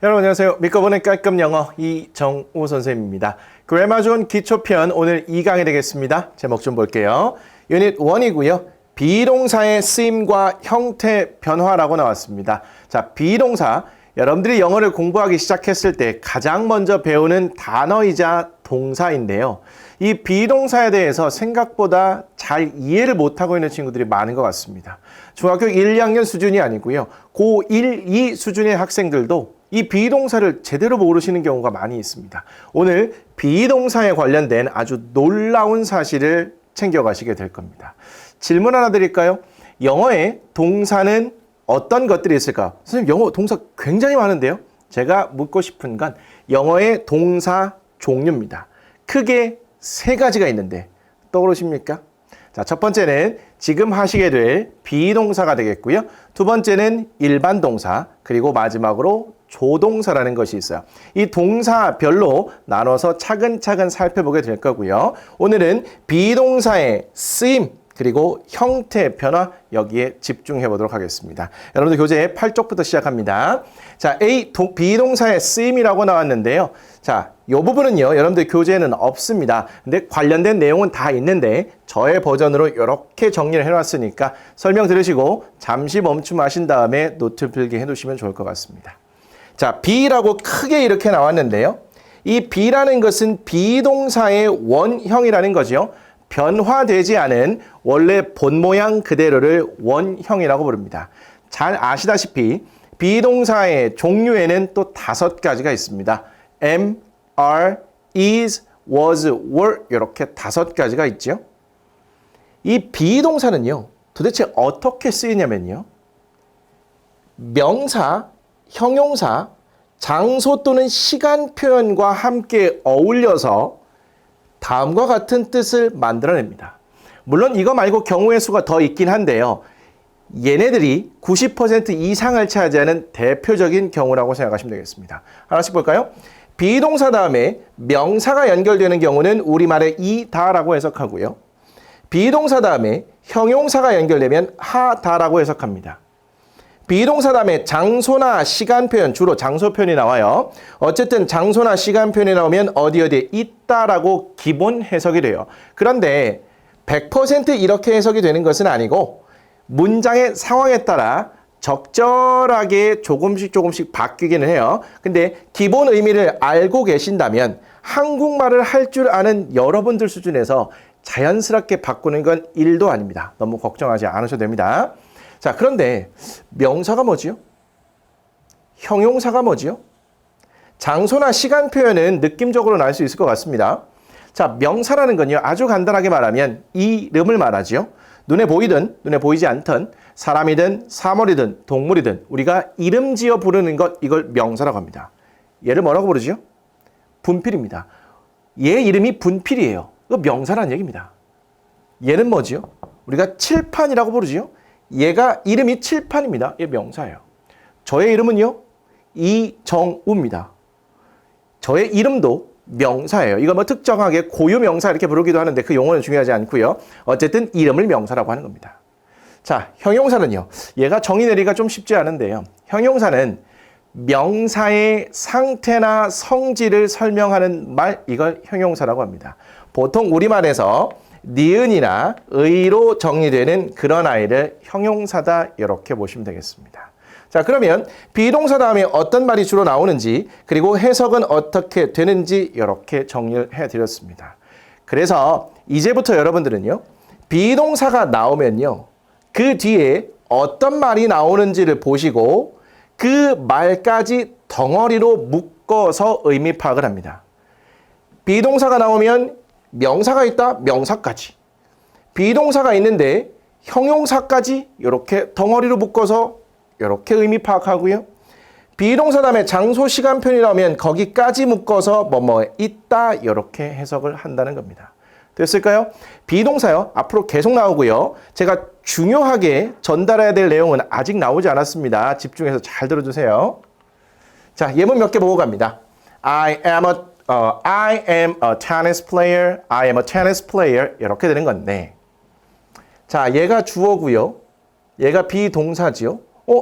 여러분 안녕하세요. 믿고 보는 깔끔 영어 이정우 선생님입니다. 그래마존 기초편 오늘 2강이 되겠습니다. 제목 좀 볼게요. 유닛 1이고요. 비동사의 쓰임과 형태 변화라고 나왔습니다. 자, 비동사. 여러분들이 영어를 공부하기 시작했을 때 가장 먼저 배우는 단어이자 동사인데요. 이 비동사에 대해서 생각보다 잘 이해를 못하고 있는 친구들이 많은 것 같습니다. 중학교 1, 2학년 수준이 아니고요. 고1, 2 수준의 학생들도 이 비동사를 제대로 모르시는 경우가 많이 있습니다. 오늘 비동사에 관련된 아주 놀라운 사실을 챙겨가시게 될 겁니다. 질문 하나 드릴까요? 영어의 동사는 어떤 것들이 있을까? 선생님, 영어 동사 굉장히 많은데요. 제가 묻고 싶은 건 영어의 동사 종류입니다. 크게 3가지가 있는데 떠오르십니까? 자, 첫 번째는 지금 하시게 될 비동사가 되겠고요. 두 번째는 일반 동사, 그리고 마지막으로 조동사라는 것이 있어요. 이 동사별로 나눠서 차근차근 살펴보게 될 거고요. 오늘은 비동사의 쓰임, 그리고 형태 변화 여기에 집중해 보도록 하겠습니다. 여러분들 교재 8쪽부터 시작합니다. 자, 비동사의 쓰임이라고 나왔는데요. 자, 이 부분은요, 여러분들 교재에는 없습니다. 근데 관련된 내용은 다 있는데 저의 버전으로 이렇게 정리를 해놨으니까 설명 들으시고 잠시 멈춤하신 다음에 노트 필기해 두시면 좋을 것 같습니다. 자, be라고 크게 이렇게 나왔는데요. 이 be라는 것은 비동사의 원형이라는 거죠. 변화되지 않은 원래 본 모양 그대로를 원형이라고 부릅니다. 잘 아시다시피 비동사의 종류에는 또 5가지가 있습니다. am, are, is, was, were 이렇게 5가지가 있죠. 이 비동사는요. 도대체 어떻게 쓰이냐면요. 명사, 형용사, 장소 또는 시간 표현과 함께 어울려서 다음과 같은 뜻을 만들어냅니다. 물론 이거 말고 경우의 수가 더 있긴 한데요. 얘네들이 90% 이상을 차지하는 대표적인 경우라고 생각하시면 되겠습니다. 하나씩 볼까요? 비동사 다음에 명사가 연결되는 경우는 우리말의 이다라고 해석하고요. 비동사 다음에 형용사가 연결되면 하다라고 해석합니다. 비동사 다음에 장소나 시간 표현, 주로 장소 표현이 나와요. 어쨌든 장소나 시간 표현이 나오면 어디에 있다라고 기본 해석이 돼요. 그런데 100% 이렇게 해석이 되는 것은 아니고 문장의 상황에 따라 적절하게 조금씩 바뀌기는 해요. 근데 기본 의미를 알고 계신다면 한국말을 할 줄 아는 여러분들 수준에서 자연스럽게 바꾸는 건 1도 아닙니다. 너무 걱정하지 않으셔도 됩니다. 자, 그런데 명사가 뭐지요? 형용사가 뭐지요? 장소나 시간 표현은 느낌적으로는 알 수 있을 것 같습니다. 자, 명사라는 건요, 아주 간단하게 말하면 이름을 말하지요. 눈에 보이든 눈에 보이지 않든 사람이든 사물이든 동물이든 우리가 이름 지어 부르는 것, 이걸 명사라고 합니다. 얘를 뭐라고 부르지요? 분필입니다. 얘 이름이 분필이에요. 이거 명사라는 얘기입니다. 얘는 뭐지요? 우리가 칠판이라고 부르지요. 얘가 이름이 칠판입니다. 얘 명사예요. 저의 이름은요, 이정우입니다. 저의 이름도 명사예요. 이거 뭐 특정하게 고유명사 이렇게 부르기도 하는데 그 용어는 중요하지 않고요. 어쨌든 이름을 명사라고 하는 겁니다. 자, 형용사는요. 얘가 정의 내리기가 좀 쉽지 않은데요. 형용사는 명사의 상태나 성질을 설명하는 말, 이걸 형용사라고 합니다. 보통 우리말에서 니은이나 의로 정리되는 그런 아이를 형용사다 이렇게 보시면 되겠습니다. 자, 그러면 비동사 다음에 어떤 말이 주로 나오는지 그리고 해석은 어떻게 되는지 이렇게 정리를 해드렸습니다. 그래서 이제부터 여러분들은요. 비동사가 나오면요. 그 뒤에 어떤 말이 나오는지를 보시고 그 말까지 덩어리로 묶어서 의미 파악을 합니다. 비동사가 나오면 명사가 있다, 명사까지. 비동사가 있는데 형용사까지 이렇게 덩어리로 묶어서 이렇게 의미 파악하고요. 비동사 다음에 장소, 시간 표현이 나오면 거기까지 묶어서 뭐뭐에 있다 이렇게 해석을 한다는 겁니다. 됐을까요? 비동사요. 앞으로 계속 나오고요. 제가 중요하게 전달해야 될 내용은 아직 나오지 않았습니다. 집중해서 잘 들어주세요. 자, 예문 몇 개 보고 갑니다. I am a tennis player. I am a tennis player. 이렇게 되는 건데. 자, 얘가 주어고요. 얘가 비동사지요.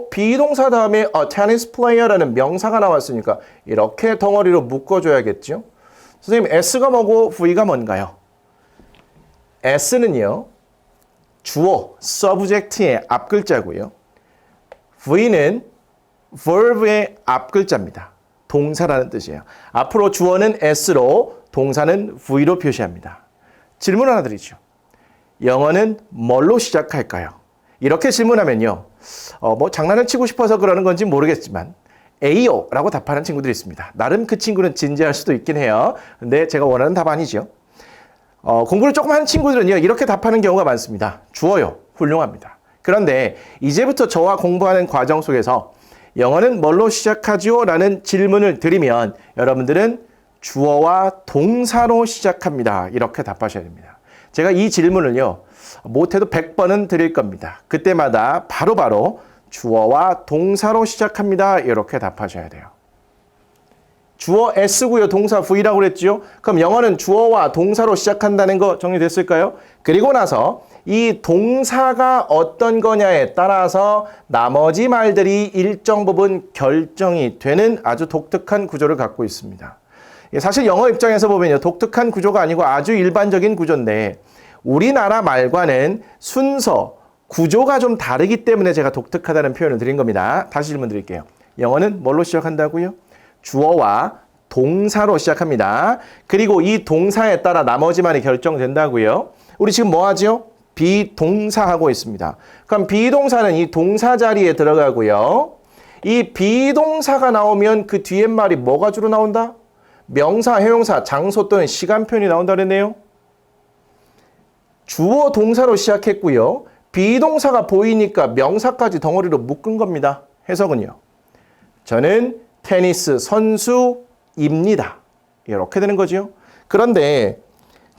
비동사 다음에 a tennis player라는 명사가 나왔으니까 이렇게 덩어리로 묶어줘야겠죠. 선생님, S가 뭐고 V가 뭔가요? S는요, 주어, subject의 앞글자고요. V는 verb의 앞글자입니다. 동사라는 뜻이에요. 앞으로 주어는 S로, 동사는 V로 표시합니다. 질문 하나 드리죠. 영어는 뭘로 시작할까요? 이렇게 질문하면요. 장난을 치고 싶어서 그러는 건지 모르겠지만 A요 라고 답하는 친구들이 있습니다. 나름 그 친구는 진지할 수도 있긴 해요. 근데 제가 원하는 답 아니죠. 공부를 조금 한 친구들은요. 이렇게 답하는 경우가 많습니다. 주어요. 훌륭합니다. 그런데 이제부터 저와 공부하는 과정 속에서 영어는 뭘로 시작하죠? 라는 질문을 드리면 여러분들은 주어와 동사로 시작합니다. 이렇게 답하셔야 됩니다. 제가 이 질문을요. 못해도 100번은 드릴 겁니다. 그때마다 바로바로 주어와 동사로 시작합니다. 이렇게 답하셔야 돼요. 주어 S고요. 동사 V라고 그랬죠. 그럼 영어는 주어와 동사로 시작한다는 거 정리됐을까요? 그리고 나서 이 동사가 어떤 거냐에 따라서 나머지 말들이 일정 부분 결정이 되는 아주 독특한 구조를 갖고 있습니다. 사실 영어 입장에서 보면요. 독특한 구조가 아니고 아주 일반적인 구조인데 우리나라 말과는 순서, 구조가 좀 다르기 때문에 제가 독특하다는 표현을 드린 겁니다. 다시 질문 드릴게요. 영어는 뭘로 시작한다고요? 주어와 동사로 시작합니다. 그리고 이 동사에 따라 나머지 말이 결정된다고요. 우리 지금 뭐 하죠? 비동사하고 있습니다. 그럼 비동사는 이 동사 자리에 들어가고요. 이 비동사가 나오면 그 뒤에 말이 뭐가 주로 나온다? 명사, 형용사, 장소 또는 시간 표현이 나온다 그랬네요. 주어 동사로 시작했고요. 비동사가 보이니까 명사까지 덩어리로 묶은 겁니다. 해석은요. 저는 테니스 선수입니다. 이렇게 되는 거죠. 그런데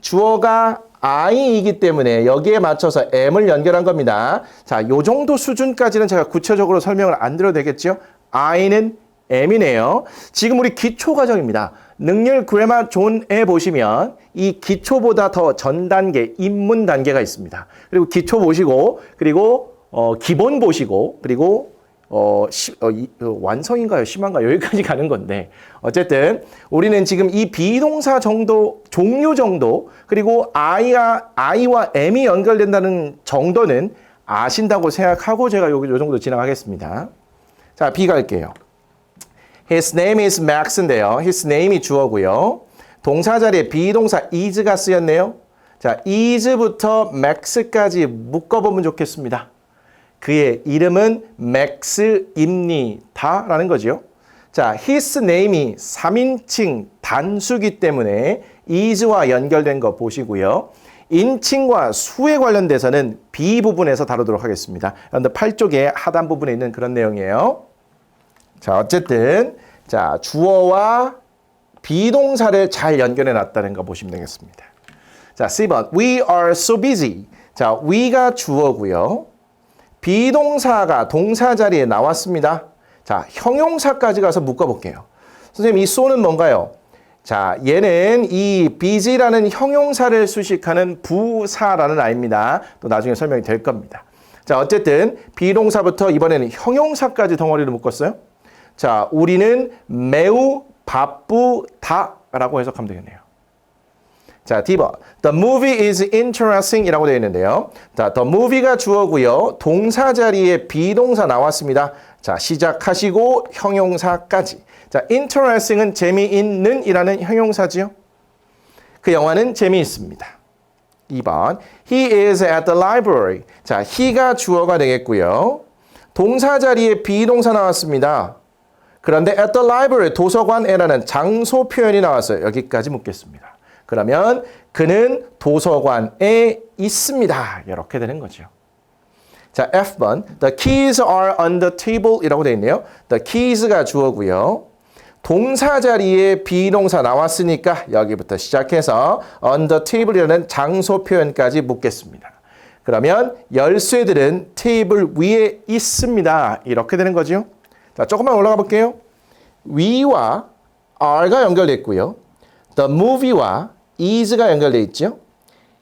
주어가 I이기 때문에 여기에 맞춰서 M을 연결한 겁니다. 자, 요 정도 수준까지는 제가 구체적으로 설명을 안 드려도 되겠죠? I는 M이네요. 지금 우리 기초 과정입니다. 능률 그래마 존에 보시면 이 기초보다 더 전 단계, 입문 단계가 있습니다. 그리고 기초 보시고, 그리고 기본 보시고, 그리고 완성인가요? 심한가요? 여기까지 가는 건데 어쨌든 우리는 지금 이 비동사 정도, 종류 정도, 그리고 I와 M이 연결된다는 정도는 아신다고 생각하고 제가 요 정도 진행하겠습니다. 자, B 갈게요. His name is Max인데요. His name이 주어고요. 동사 자리에 비동사 is가 쓰였네요. 자, is부터 max까지 묶어보면 좋겠습니다. 그의 이름은 max입니다. 라는 거죠. 자, his name이 3인칭 단수기 때문에 is와 연결된 거 보시고요. 인칭과 수에 관련돼서는 B 부분에서 다루도록 하겠습니다. 여러분들 8쪽에 하단 부분에 있는 그런 내용이에요. 자, 어쨌든 자, 주어와 비동사를 잘 연결해 놨다는 거 보시면 되겠습니다. 자, C번. We are so busy. 자, we가 주어고요. 비동사가 동사 자리에 나왔습니다. 자, 형용사까지 가서 묶어 볼게요. 선생님, 이 so는 뭔가요? 자, 얘는 이 busy라는 형용사를 수식하는 부사라는 아입니다. 또 나중에 설명이 될 겁니다. 자, 어쨌든 비동사부터 이번에는 형용사까지 덩어리를 묶었어요. 자, 우리는 매우 바쁘다라고 해석하면 되겠네요. 자, D번. The movie is interesting 이라고 되어 있는데요. 자, the movie가 주어고요. 동사 자리에 비동사 나왔습니다. 자, 시작하시고 형용사까지. 자, interesting은 재미있는 이라는 형용사지요. 그 영화는 재미있습니다. 2번. He is at the library. 자, he가 주어가 되겠고요. 동사 자리에 비동사 나왔습니다. 그런데 at the library, 도서관에라는 장소 표현이 나왔어요. 여기까지 묻겠습니다. 그러면 그는 도서관에 있습니다. 이렇게 되는 거죠. 자, F번. The keys are on the table 이라고 되어 있네요. The keys가 주어고요. 동사 자리에 비동사 나왔으니까 여기부터 시작해서 on the table이라는 장소 표현까지 묻겠습니다. 그러면 열쇠들은 테이블 위에 있습니다. 이렇게 되는 거죠. 자, 조금만 올라가 볼게요. we와 are가 연결됐고요. the movie와 is가 연결되어 있죠.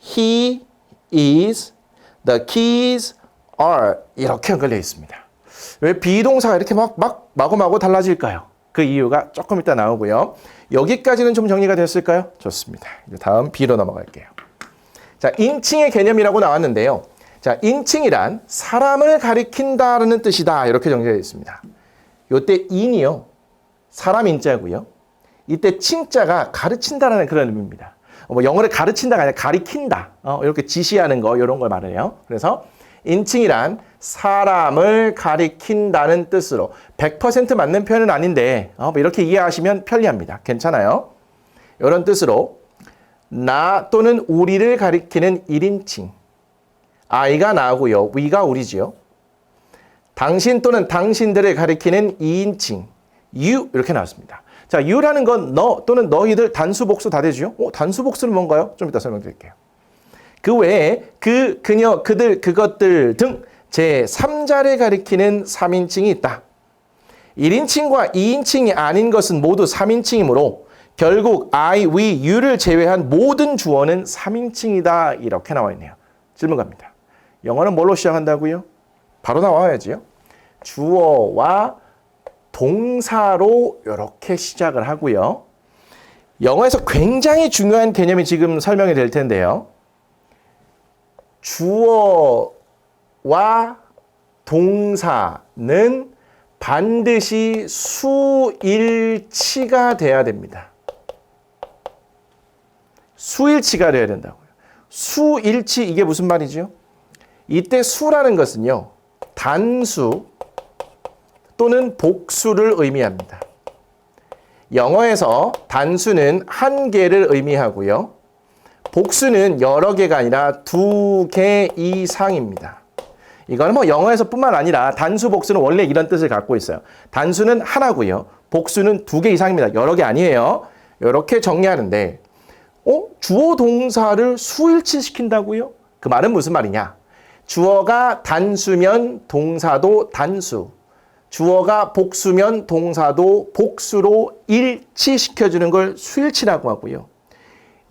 he is, the keys are 이렇게 연결되어 있습니다. 왜 비동사가 이렇게 마구마구 달라질까요? 그 이유가 조금 이따 나오고요. 여기까지는 좀 정리가 됐을까요? 좋습니다. 이제 다음 B로 넘어갈게요. 자, 인칭의 개념이라고 나왔는데요. 자, 인칭이란 사람을 가리킨다라는 뜻이다. 이렇게 정리되어 있습니다. 요때 인이요. 사람 인자고요. 이때 칭자가 가르친다라는 그런 의미입니다. 뭐 영어를 가르친다가 아니라 가리킨다. 이렇게 지시하는 거 이런 걸 말해요. 그래서 인칭이란 사람을 가리킨다는 뜻으로 100% 맞는 표현은 아닌데 뭐 이렇게 이해하시면 편리합니다. 괜찮아요. 이런 뜻으로 나 또는 우리를 가리키는 1인칭. I가 나고요. we가 우리지요. 당신 또는 당신들을 가리키는 2인칭. you 이렇게 나왔습니다. 자, you라는 건 너 또는 너희들 단수 복수 다 되죠. 단수 복수는 뭔가요? 좀 이따 설명드릴게요. 그 외에 그, 그녀, 그들, 그것들 등 제3자를 가리키는 3인칭이 있다. 1인칭과 2인칭이 아닌 것은 모두 3인칭이므로 결국 I, we, you를 제외한 모든 주어는 3인칭이다. 이렇게 나와 있네요. 질문 갑니다. 영어는 뭘로 시작한다고요? 바로 나와야지요. 주어와 동사로 이렇게 시작을 하고요. 영어에서 굉장히 중요한 개념이 지금 설명이 될 텐데요. 주어와 동사는 반드시 수일치가 돼야 됩니다. 수일치가 돼야 된다고요. 수일치 이게 무슨 말이죠? 이때 수라는 것은요. 단수 또는 복수를 의미합니다. 영어에서 단수는 한 개를 의미하고요. 복수는 여러 개가 아니라 2개 이상입니다. 이건 뭐 영어에서 뿐만 아니라 단수 복수는 원래 이런 뜻을 갖고 있어요. 단수는 하나고요. 복수는 2개 이상입니다. 여러 개 아니에요. 이렇게 정리하는데 주어 동사를 수일치시킨다고요? 그 말은 무슨 말이냐? 주어가 단수면 동사도 단수. 주어가 복수면 동사도 복수로 일치시켜주는 걸 수일치라고 하고요.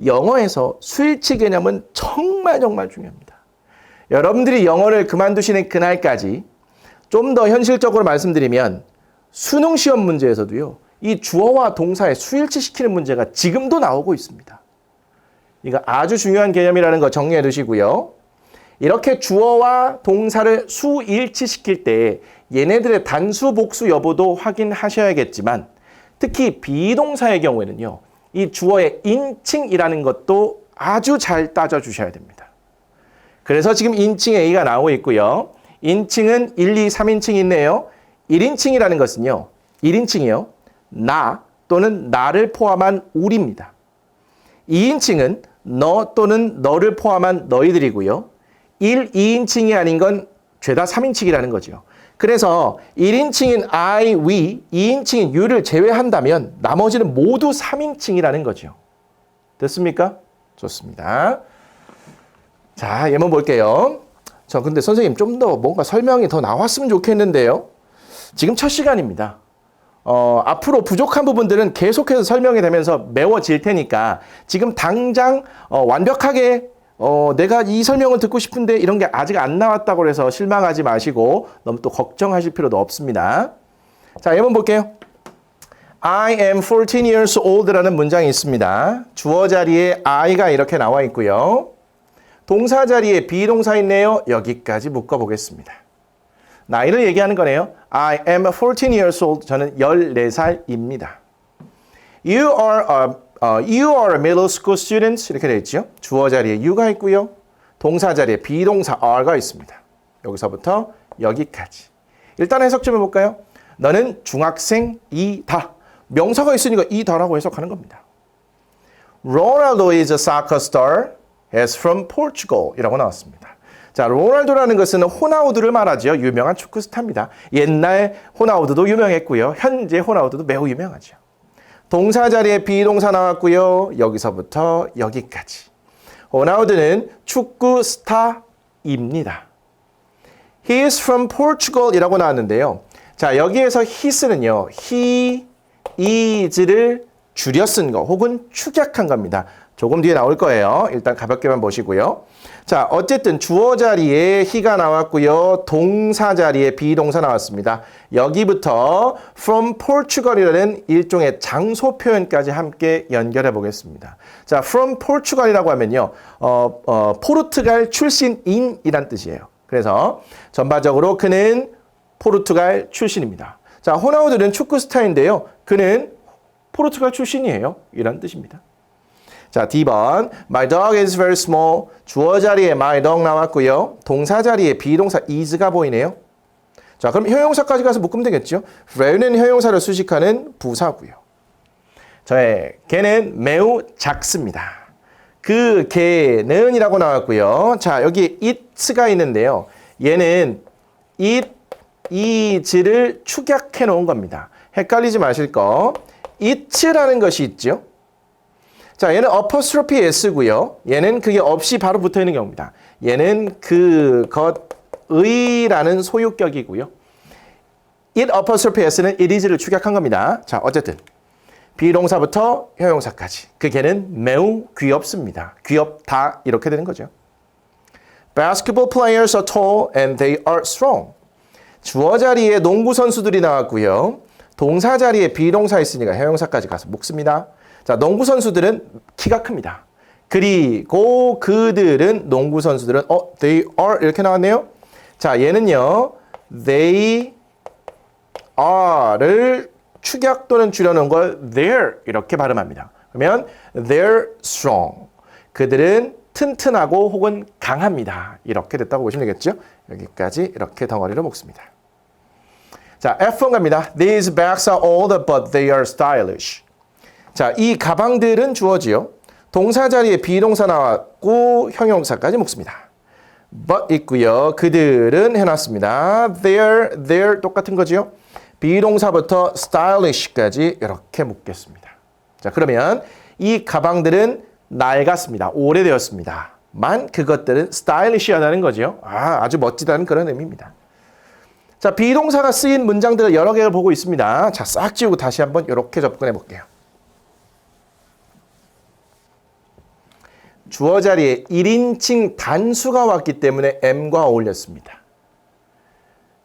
영어에서 수일치 개념은 정말 중요합니다. 여러분들이 영어를 그만두시는 그날까지 좀 더 현실적으로 말씀드리면 수능 시험 문제에서도요. 이 주어와 동사의 수일치시키는 문제가 지금도 나오고 있습니다. 이거 아주 중요한 개념이라는 거 정리해 두시고요. 이렇게 주어와 동사를 수일치시킬 때 얘네들의 단수 복수 여부도 확인하셔야겠지만 특히 비동사의 경우에는요. 이 주어의 인칭이라는 것도 아주 잘 따져주셔야 됩니다. 그래서 지금 인칭 A가 나오고 있고요. 인칭은 1, 2, 3인칭이 있네요. 1인칭이라는 것은요. 1인칭이요. 나 또는 나를 포함한 우리입니다. 2인칭은 너 또는 너를 포함한 너희들이고요. 1, 2인칭이 아닌 건 죄다 3인칭이라는 거죠. 그래서 1인칭인 I, we, 2인칭인 you를 제외한다면 나머지는 모두 3인칭이라는 거죠. 됐습니까? 좋습니다. 자, 예문 볼게요. 근데 선생님 좀 더 뭔가 설명이 더 나왔으면 좋겠는데요. 지금 첫 시간입니다. 앞으로 부족한 부분들은 계속해서 설명이 되면서 메워질 테니까 지금 당장 완벽하게 내가 이 설명을 듣고 싶은데 이런 게 아직 안 나왔다고 해서 실망하지 마시고 너무 또 걱정하실 필요도 없습니다. 자, 예문 볼게요. I am 14 years old라는 문장이 있습니다. 주어 자리에 I가 이렇게 나와 있고요. 동사 자리에 비동사 있네요. 여기까지 묶어보겠습니다. 나이를 얘기하는 거네요. I am 14 years old. 저는 14살입니다. You are a middle school student. 이렇게 되어 있죠. 주어 자리에 you가 있고요. 동사 자리에 비동사 are가 있습니다. 여기서부터 여기까지. 일단 해석 좀 해볼까요? 너는 중학생이다. 명사가 있으니까 이다라고 해석하는 겁니다. Ronaldo is a soccer star. is from Portugal 이라고 나왔습니다. 자, 로날도라는 것은 호나우두를 말하죠. 유명한 축구 스타입니다. 옛날 호나우두도 유명했고요. 현재 호나우두도 매우 유명하죠. 동사 자리에 비동사 나왔고요. 여기서부터 여기까지. 호나우두는 축구 스타입니다. He is from Portugal 이라고 나왔는데요. 자, 여기에서 his는요. he is를 줄여 쓴 거 혹은 축약한 겁니다. 조금 뒤에 나올 거예요. 일단 가볍게만 보시고요. 자, 어쨌든 주어 자리에 he가 나왔고요. 동사 자리에 비동사 나왔습니다. 여기부터 from Portugal이라는 일종의 장소 표현까지 함께 연결해 보겠습니다. 자, from Portugal이라고 하면요. 포르투갈 출신인이란 뜻이에요. 그래서 전반적으로 그는 포르투갈 출신입니다. 자, 호나우두는 축구 스타인데요. 그는 포르투갈 출신이에요. 이란 뜻입니다. 자, D번. My dog is very small. 주어 자리에 my dog 나왔고요. 동사 자리에 비동사 is가 보이네요. 자, 그럼 형용사까지 가서 묶으면 되겠죠. very는 형용사를 수식하는 부사고요. 저의 개는 매우 작습니다. 그 개는 이라고 나왔고요. 자, 여기 it가 있는데요. 얘는 it, is를 축약해 놓은 겁니다. 헷갈리지 마실 거. it라는 것이 있죠. 자, 얘는 apostrophe s고요. 얘는 그게 없이 바로 붙어 있는 경우입니다. 얘는 그것의라는 소유격이고요. it apostrophe s는 it is를 축약한 겁니다. 자, 어쨌든 비동사부터 형용사까지. 그 개는 매우 귀엽습니다. 귀엽다 이렇게 되는 거죠. Basketball players are tall and they are strong. 주어 자리에 농구 선수들이 나왔고요. 동사 자리에 비동사 있으니까 형용사까지 가서 묶습니다. 자, 농구 선수들은 키가 큽니다. 그리고 그들은 농구 선수들은 they are 이렇게 나왔네요. 자, 얘는요. they are를 축약 또는 줄여놓은 걸 they're 이렇게 발음합니다. 그러면 they're strong. 그들은 튼튼하고 혹은 강합니다. 이렇게 됐다고 보시면 되겠죠. 여기까지 이렇게 덩어리로 묶습니다. 자, F1 갑니다. These bags are old but they are stylish. 자, 이 가방들은 주어지요. 동사 자리에 비동사 나왔고 형용사까지 묶습니다. but 있고요. 그들은 해놨습니다. they're 똑같은 거지요. 비동사부터 stylish까지 이렇게 묶겠습니다. 자, 그러면 이 가방들은 낡았습니다. 오래되었습니다. 만 그것들은 stylish하다는 거죠. 아주 멋지다는 그런 의미입니다. 자, 비동사가 쓰인 문장들을 여러 개를 보고 있습니다. 자, 싹 지우고 다시 한번 이렇게 접근해 볼게요. 주어 자리에 1인칭 단수가 왔기 때문에 M과 어울렸습니다.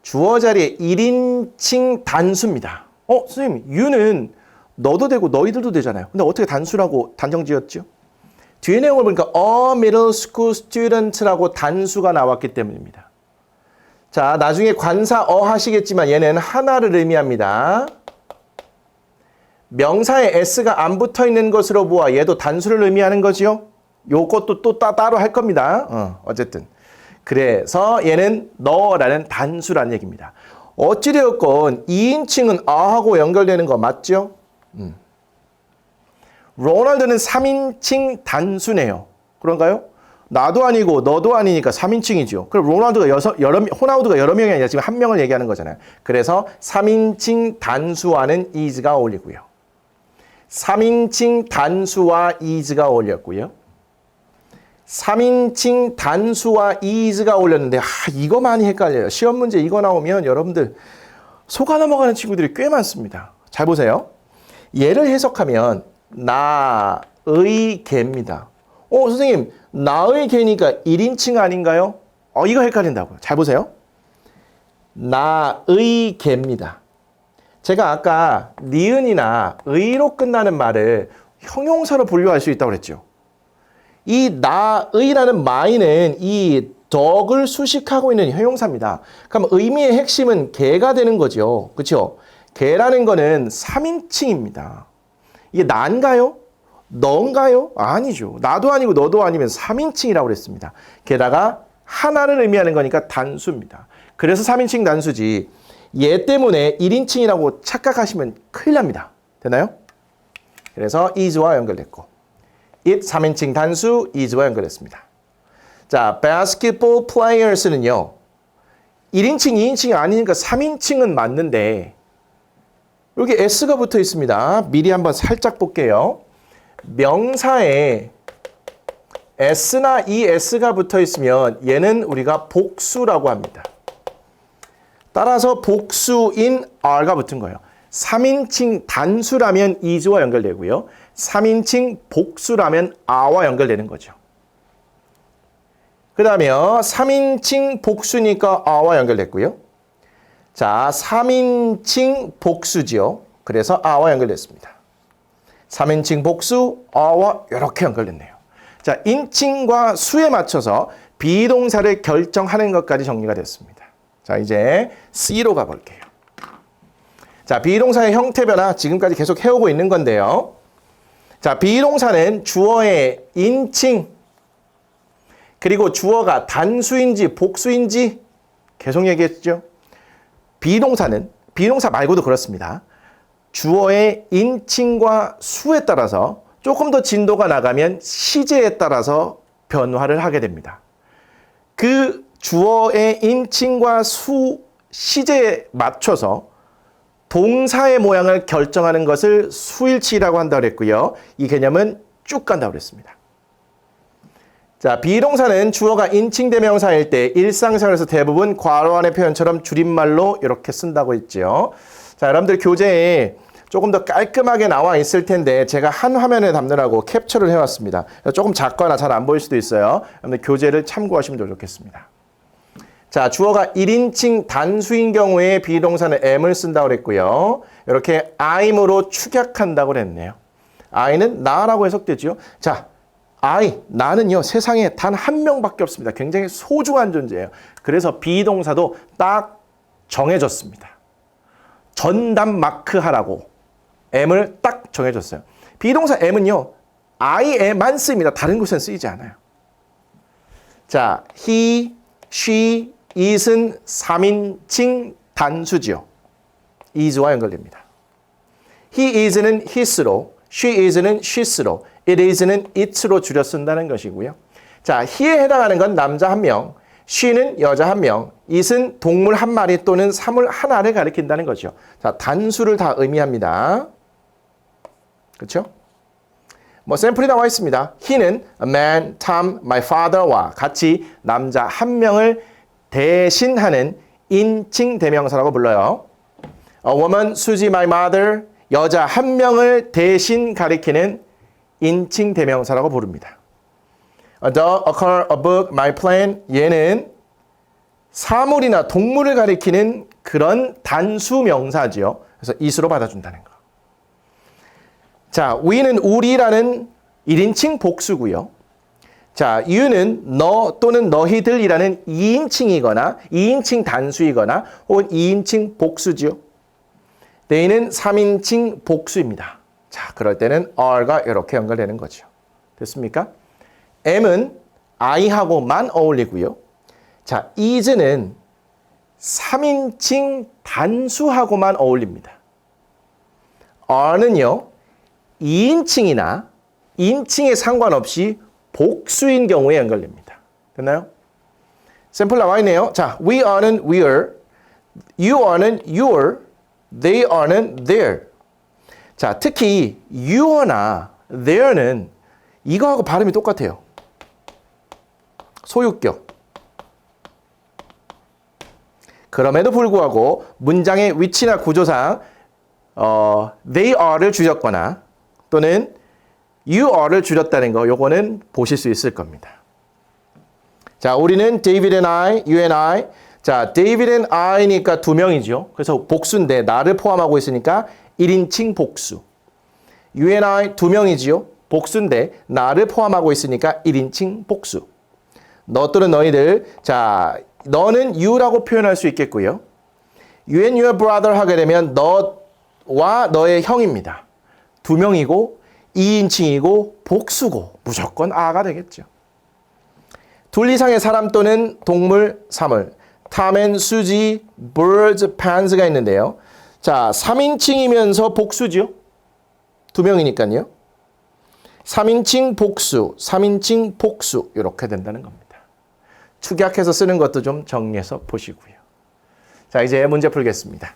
주어 자리에 1인칭 단수입니다. 선생님, you는 너도 되고 너희들도 되잖아요. 근데 어떻게 단수라고 단정 지었죠? 뒤에 내용을 보니까 a middle school student라고 단수가 나왔기 때문입니다. 자, 나중에 관사 하시겠지만 얘는 하나를 의미합니다. 명사에 s가 안 붙어 있는 것으로 보아 얘도 단수를 의미하는 거지요. 요것도 또 따로 할 겁니다. 어쨌든. 그래서 얘는 너라는 단수라는 얘기입니다. 어찌되었건 2인칭은 아하고 연결되는 거 맞죠? 로널드는 3인칭 단수네요. 그런가요? 나도 아니고 너도 아니니까 3인칭이죠. 그럼 로널드가 호나우드가 여러 명이 아니라 지금 한 명을 얘기하는 거잖아요. 그래서 3인칭 단수와는 is가 어울리고요. 3인칭 단수와 is가 어울렸고요. 3인칭 단수와 is가 어울렸는데 이거 많이 헷갈려요. 시험 문제 이거 나오면 여러분들 속아 넘어가는 친구들이 꽤 많습니다. 잘 보세요. 얘를 해석하면 나의 개입니다. 선생님, 나의 개니까 1인칭 아닌가요? 이거 헷갈린다고요. 잘 보세요. 나의 개입니다. 제가 아까 니은이나 의로 끝나는 말을 형용사로 분류할 수 있다고 그랬죠. 이 나의라는 my는 이 덕을 수식하고 있는 형용사입니다. 그럼 의미의 핵심은 개가 되는 거죠. 그렇죠? 개라는 거는 3인칭입니다. 이게 난가요? 넌가요? 아니죠. 나도 아니고 너도 아니면 3인칭이라고 그랬습니다. 게다가 하나를 의미하는 거니까 단수입니다. 그래서 3인칭 단수지. 얘 때문에 1인칭이라고 착각하시면 큰일 납니다. 되나요? 그래서 is와 연결됐고 it 3인칭 단수 is와 연결됐습니다. 자, basketball players는요. 1인칭, 2인칭이 아니니까 3인칭은 맞는데 여기 s가 붙어 있습니다. 미리 한번 살짝 볼게요. 명사에 s나 es가 붙어 있으면 얘는 우리가 복수라고 합니다. 따라서 복수인 r가 붙은 거예요. 3인칭 단수라면 is와 연결되고요. 3인칭 복수라면 are와 연결되는 거죠. 그 다음에 3인칭 복수니까 are와 연결됐고요. 자, 3인칭 복수지요. 그래서 are와 연결됐습니다. 3인칭 복수, are와 이렇게 연결됐네요. 자, 인칭과 수에 맞춰서 비동사를 결정하는 것까지 정리가 됐습니다. 자, 이제 C로 가볼게요. 자, 비동사의 형태 변화 지금까지 계속 해오고 있는 건데요. 자, 비동사는 주어의 인칭 그리고 주어가 단수인지 복수인지 계속 얘기했죠. 비동사는 비동사 말고도 그렇습니다. 주어의 인칭과 수에 따라서 조금 더 진도가 나가면 시제에 따라서 변화를 하게 됩니다. 그 주어의 인칭과 수, 시제에 맞춰서 동사의 모양을 결정하는 것을 수일치라고 한다고 그랬고요. 이 개념은 쭉 간다고 그랬습니다. 자, 비동사는 주어가 인칭 대명사일 때 일상생활에서 대부분 괄호안의 표현처럼 줄임말로 이렇게 쓴다고 했죠. 자, 여러분들 교재에 조금 더 깔끔하게 나와 있을 텐데 제가 한 화면에 담느라고 캡처를 해왔습니다. 조금 작거나 잘 안 보일 수도 있어요. 여러분들 교재를 참고하시면 좋겠습니다. 자, 주어가 1인칭 단수인 경우에 비동사는 am을 쓴다고 그랬고요. 이렇게 I'으로 축약한다고 그랬네요. I는 나라고 해석되죠. 자, I, 나는요, 세상에 단 한 명밖에 없습니다. 굉장히 소중한 존재예요. 그래서 비동사도 딱 정해졌습니다. 전담 마크하라고 am을 딱 정해줬어요. 비동사 am은요, I에만 쓰입니다. 다른 곳엔 쓰이지 않아요. 자, he, she, it은 3인칭 단수지요. is와 연결됩니다. he is는 his로, she is는 she's로, it is는 it로 줄여 쓴다는 것이고요. 자, he에 해당하는 건 남자 한 명, she는 여자 한 명, it은 동물 한 마리 또는 사물 하나를 가리킨다는 거죠. 자, 단수를 다 의미합니다. 그렇죠? 뭐 샘플이 나와 있습니다. he는 a man, Tom, my father와 같이 남자 한 명을 대신하는 인칭 대명사라고 불러요. A woman, Susie, my mother, 여자 한 명을 대신 가리키는 인칭 대명사라고 부릅니다. A dog, a car, a book, my plan, 얘는 사물이나 동물을 가리키는 그런 단수 명사지요. 그래서 it으로 받아준다는 거. 자, we는 우리라는 1인칭 복수고요. 자, you는 너 또는 너희들이라는 2인칭이거나 2인칭 단수이거나 혹은 2인칭 복수지요. they는 3인칭 복수입니다. 자, 그럴 때는 are가 이렇게 연결되는 거죠. 됐습니까? am은 I하고만 어울리고요. 자, is는 3인칭 단수하고만 어울립니다. are는요, 2인칭이나 인칭에 상관없이 복수인 경우에 연결됩니다. 됐나요? 샘플 나와 있네요. 자, we are는 we're, you are는 you're, they are는 they're. 자, 특히 you나 they're는 이거하고 발음이 똑같아요. 소유격. 그럼에도 불구하고 문장의 위치나 구조상 they are를 줄였거나 또는 you are를 줄였다는 거 요거는 보실 수 있을 겁니다. 자, 우리는 David and I, you and I. 자, David and I니까 두 명이죠. 그래서 복수인데 나를 포함하고 있으니까 1인칭 복수. You and I 두 명이지요. 복수인데 나를 포함하고 있으니까 1인칭 복수. 너 또는 너희들. 자, 너는 you라고 표현할 수 있겠고요. You and your brother 하게 되면 너와 너의 형입니다. 두 명이고 2인칭이고 복수고 무조건 a가 되겠죠. 둘 이상의 사람 또는 동물, 사물. Tom and Susie, birds, pans가 있는데요. 자, 3인칭이면서 복수죠. 두 명이니까요. 3인칭 복수, 3인칭 복수 이렇게 된다는 겁니다. 축약해서 쓰는 것도 좀 정리해서 보시고요. 자, 이제 문제 풀겠습니다.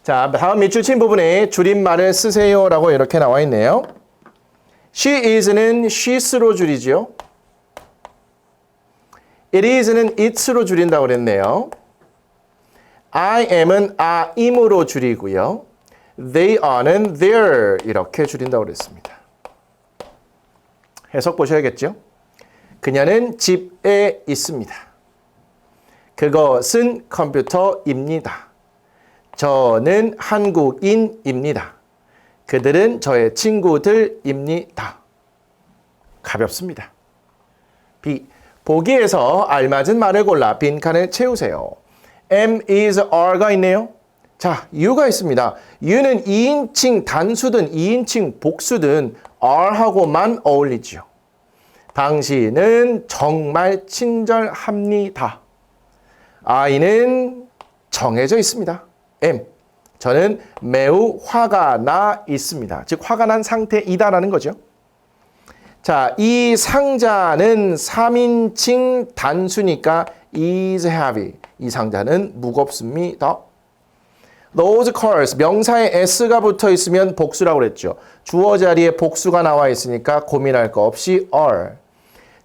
자, 다음 밑줄 친 부분에 줄임말을 쓰세요라고 이렇게 나와 있네요. She is는 she's로 줄이죠. It is는 it's로 줄인다고 그랬네요. I am은 I'im으로 줄이고요. they are는 there 이렇게 줄인다고 그랬습니다. 해석 보셔야겠죠? 그녀는 집에 있습니다. 그것은 컴퓨터입니다. 저는 한국인입니다. 그들은 저의 친구들입니다. 가볍습니다. B. 보기에서 알맞은 말을 골라 빈칸을 채우세요. am, is, are가 있네요. 자, you가 있습니다. you는 2인칭 단수든 2인칭 복수든 are하고만 어울리죠. 당신은 정말 친절합니다. I는 정해져 있습니다. am. 저는 매우 화가 나 있습니다. 즉 화가 난 상태이다라는 거죠. 자, 이 상자는 3인칭 단수니까 is heavy. 이 상자는 무겁습니다. Those cars, 명사에 s가 붙어 있으면 복수라고 그랬죠. 주어 자리에 복수가 나와 있으니까 고민할 거 없이 are.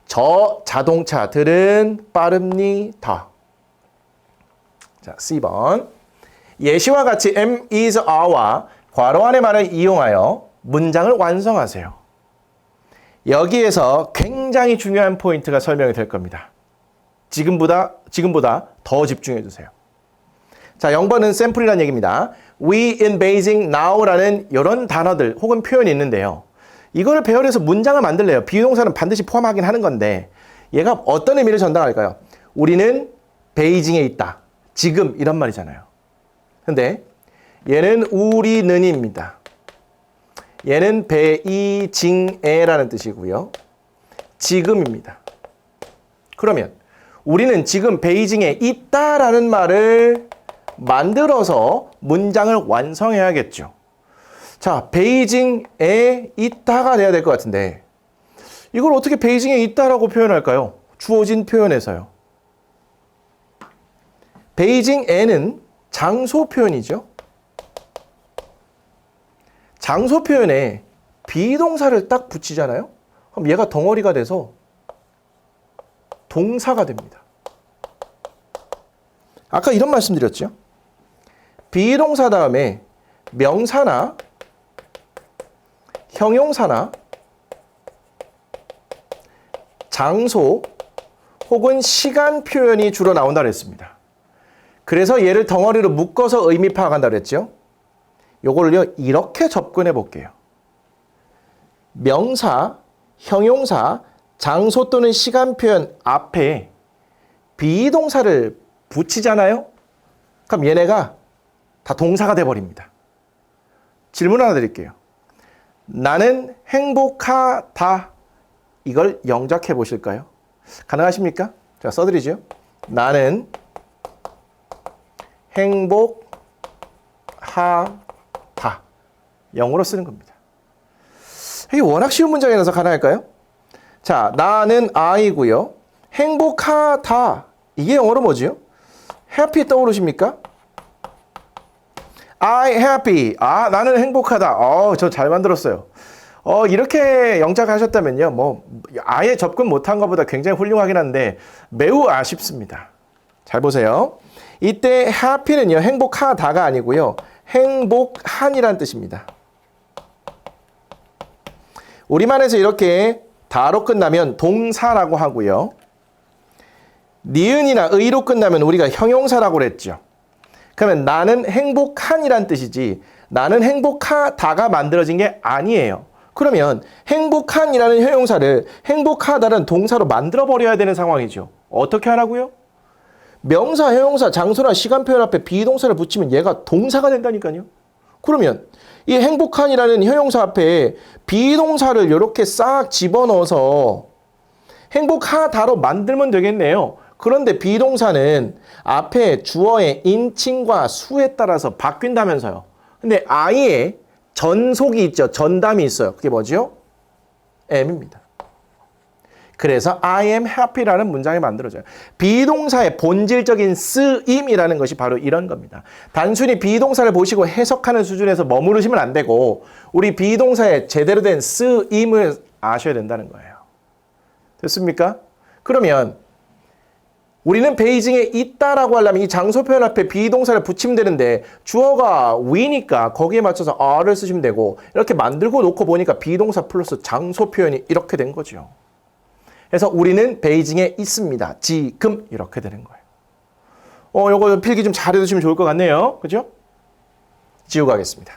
저 자동차들은 빠릅니다. 자, C번. 예시와 같이 am, is, are와 괄호 안의 말을 이용하여 문장을 완성하세요. 여기에서 굉장히 중요한 포인트가 설명이 될 겁니다. 지금보다 더 집중해 주세요. 자, 0번은 샘플이라는 얘기입니다. We in Beijing now라는 이런 단어들 혹은 표현이 있는데요. 이거를 배열해서 문장을 만들래요. 비동사는 반드시 포함하긴 하는 건데 얘가 어떤 의미를 전달할까요? 우리는 베이징에 있다. 지금 이런 말이잖아요. 근데 얘는 우리는입니다. 얘는 베이징에라는 뜻이고요. 지금입니다. 그러면 우리는 지금 베이징에 있다라는 말을 만들어서 문장을 완성해야겠죠. 자, 베이징에 있다가 돼야 될 것 같은데 이걸 어떻게 베이징에 있다라고 표현할까요? 주어진 표현에서요. 베이징에는 장소 표현이죠. 장소 표현에 비동사를 딱 붙이잖아요. 그럼 얘가 덩어리가 돼서 동사가 됩니다. 아까 이런 말씀 드렸죠. 비동사 다음에 명사나 형용사나 장소 혹은 시간 표현이 주로 나온다고 했습니다. 그래서 얘를 덩어리로 묶어서 의미 파악한다고 했죠. 요걸요 이렇게 접근해 볼게요. 명사, 형용사, 장소 또는 시간 표현 앞에 비동사를 붙이잖아요. 그럼 얘네가 다 동사가 돼버립니다. 질문 하나 드릴게요. 나는 행복하다. 이걸 영작해 보실까요? 가능하십니까? 자, 써드리죠. 나는 행복하다. 영어로 쓰는 겁니다. 이게 워낙 쉬운 문장이라서 가능할까요? 자, 나는 I고요. 행복하다. 이게 영어로 뭐지요? happy 떠오르십니까? I happy. 아, 나는 행복하다. 저 잘 만들었어요. 이렇게 영작하셨다면요. 뭐 아예 접근 못한 것보다 굉장히 훌륭하긴 한데 매우 아쉽습니다. 잘 보세요. 이때 happy는요. 행복하다가 아니고요. 행복한이란 뜻입니다. 우리말에서 이렇게 다로 끝나면 동사라고 하고요. 니은이나 의로 끝나면 우리가 형용사라고 그랬죠. 그러면 나는 행복한이란 뜻이지 나는 행복하다가 만들어진 게 아니에요. 그러면 행복한이라는 형용사를 행복하다는 동사로 만들어버려야 되는 상황이죠. 어떻게 하라고요? 명사, 형용사, 장소나 시간 표현 앞에 비동사를 붙이면 얘가 동사가 된다니까요. 그러면 이 행복한이라는 형용사 앞에 비동사를 이렇게 싹 집어넣어서 행복하다로 만들면 되겠네요. 그런데 비동사는 앞에 주어의 인칭과 수에 따라서 바뀐다면서요. 근데 I에 전속이 있죠. 전담이 있어요. 그게 뭐죠? am입니다. 그래서 I am happy라는 문장이 만들어져요. 비동사의 본질적인 쓰임이라는 것이 바로 이런 겁니다. 단순히 비동사를 보시고 해석하는 수준에서 머무르시면 안 되고 우리 비동사의 제대로 된 쓰임을 아셔야 된다는 거예요. 됐습니까? 그러면 우리는 베이징에 있다라고 하려면 이 장소 표현 앞에 비동사를 붙이면 되는데 주어가 we니까 거기에 맞춰서 are를 쓰시면 되고 이렇게 만들고 놓고 보니까 비동사 플러스 장소 표현이 이렇게 된 거죠. 그래서 우리는 베이징에 있습니다. 지금 이렇게 되는 거예요. 요거 필기 좀 잘해 두시면 좋을 것 같네요. 그죠? 지우고 하겠습니다.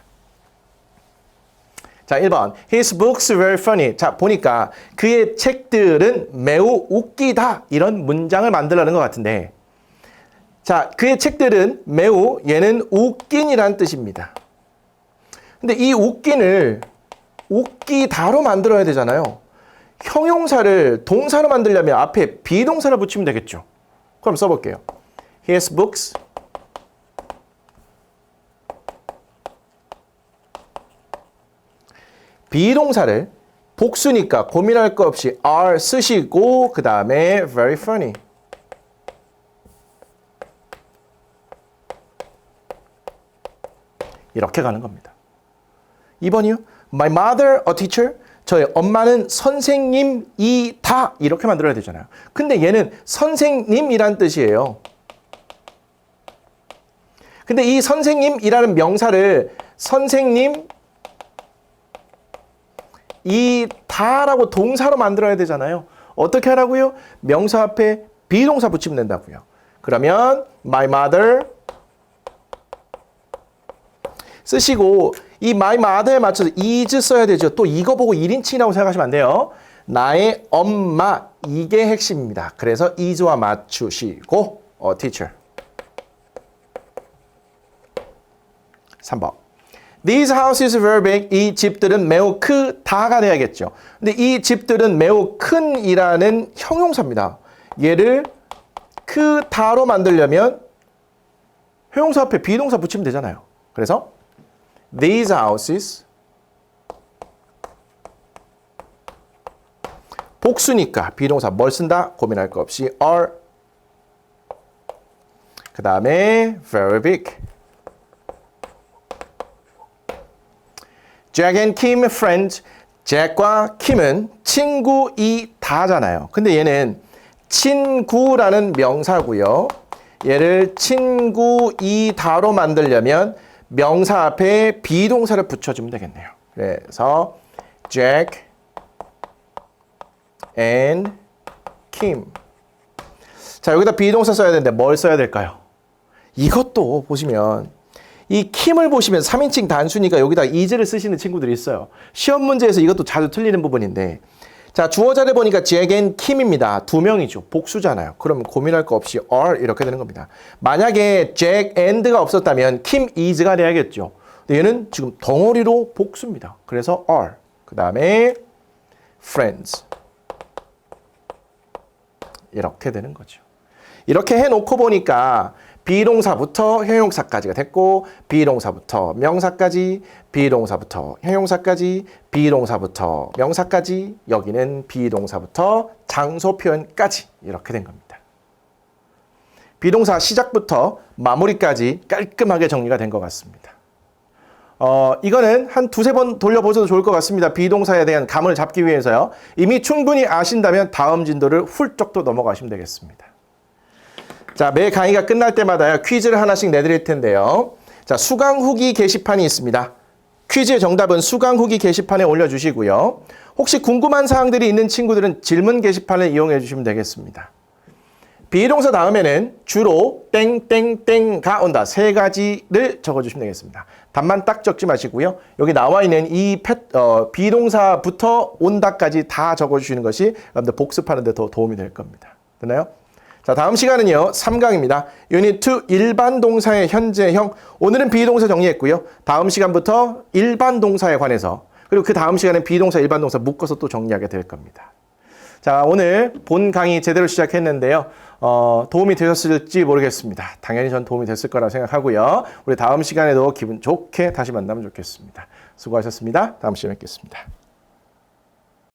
자, 1번. His books were funny. 자, 보니까 그의 책들은 매우 웃기다. 이런 문장을 만들라는 것 같은데. 자, 그의 책들은 매우 얘는 웃긴이라는 뜻입니다. 근데 이 웃긴을 웃기다로 만들어야 되잖아요. 형용사를 동사로 만들려면 앞에 비동사를 붙이면 되겠죠. 그럼 써볼게요. His books 비동사를 복수니까 고민할 거 없이 are 쓰시고 그 다음에 very funny. 이렇게 가는 겁니다. 2번이요. My mother a teacher. 저의 엄마는 선생님이다. 이렇게 만들어야 되잖아요. 근데 얘는 선생님이란 뜻이에요. 근데 이 선생님이라는 명사를 선생님 이다라고 동사로 만들어야 되잖아요. 어떻게 하라고요? 명사 앞에 비동사 붙이면 된다고요. 그러면 my mother 쓰시고 이 my mother에 맞춰서 is 써야 되죠. 또 이거 보고 1인칭이라고 생각하시면 안 돼요. 나의 엄마 이게 핵심입니다. 그래서 is와 맞추시고 teacher 3번 These houses were big. 이 집들은 매우 크다가 돼야겠죠. 근데 이 집들은 매우 큰이라는 형용사입니다. 얘를 크다로 만들려면 형용사 앞에 비동사 붙이면 되잖아요. 그래서 These houses 복수니까 비동사 뭘 쓴다? 고민할 거 없이 are 그 다음에 very big Jack and Kim friends. 잭과 킴은 친구이다잖아요. 근데 얘는 친구라는 명사고요. 얘를 친구이다로 만들려면 명사 앞에 비동사를 붙여주면 되겠네요. 그래서 Jack and Kim. 자, 여기다 비동사 써야 되는데 뭘 써야 될까요? 이것도 보시면 이 킴을 보시면 3인칭 단수니까 여기다 is를 쓰시는 친구들이 있어요. 시험 문제에서 이것도 자주 틀리는 부분인데 자, 주어 자리에 보니까 Jack and Kim입니다. 두 명이죠. 복수잖아요. 그러면 고민할 거 없이 are 이렇게 되는 겁니다. 만약에 Jack and가 없었다면 Kim is가 돼야겠죠. 근데 얘는 지금 덩어리로 복수입니다. 그래서 are. 그 다음에 friends. 이렇게 되는 거죠. 이렇게 해놓고 보니까 비동사부터 형용사까지가 됐고 비동사부터 명사까지 비동사부터 형용사까지 비동사부터 명사까지 여기는 비동사부터 장소 표현까지 이렇게 된 겁니다. 비동사 시작부터 마무리까지 깔끔하게 정리가 된 것 같습니다. 이거는 한 두세 번 돌려보셔도 좋을 것 같습니다. 비동사에 대한 감을 잡기 위해서요. 이미 충분히 아신다면 다음 진도를 훌쩍 또 넘어가시면 되겠습니다. 자, 매 강의가 끝날 때마다 퀴즈를 하나씩 내드릴 텐데요. 자, 수강 후기 게시판이 있습니다. 퀴즈의 정답은 수강 후기 게시판에 올려주시고요. 혹시 궁금한 사항들이 있는 친구들은 질문 게시판을 이용해 주시면 되겠습니다. 비동사 다음에는 주로 땡땡땡가 온다. 세 가지를 적어주시면 되겠습니다. 답만 딱 적지 마시고요. 여기 나와 있는 이 비동사부터 온다까지 다 적어주시는 것이 여러분들 복습하는 데 더 도움이 될 겁니다. 됐나요? 자, 다음 시간은요. 3강입니다. 유닛 2 일반 동사의 현재형. 오늘은 비동사 정리했고요. 다음 시간부터 일반 동사에 관해서 그리고 그 다음 시간에 비동사, 일반 동사 묶어서 또 정리하게 될 겁니다. 자, 오늘 본 강의 제대로 시작했는데요. 도움이 되셨을지 모르겠습니다. 당연히 전 도움이 됐을 거라고 생각하고요. 우리 다음 시간에도 기분 좋게 다시 만나면 좋겠습니다. 수고하셨습니다. 다음 시간에 뵙겠습니다.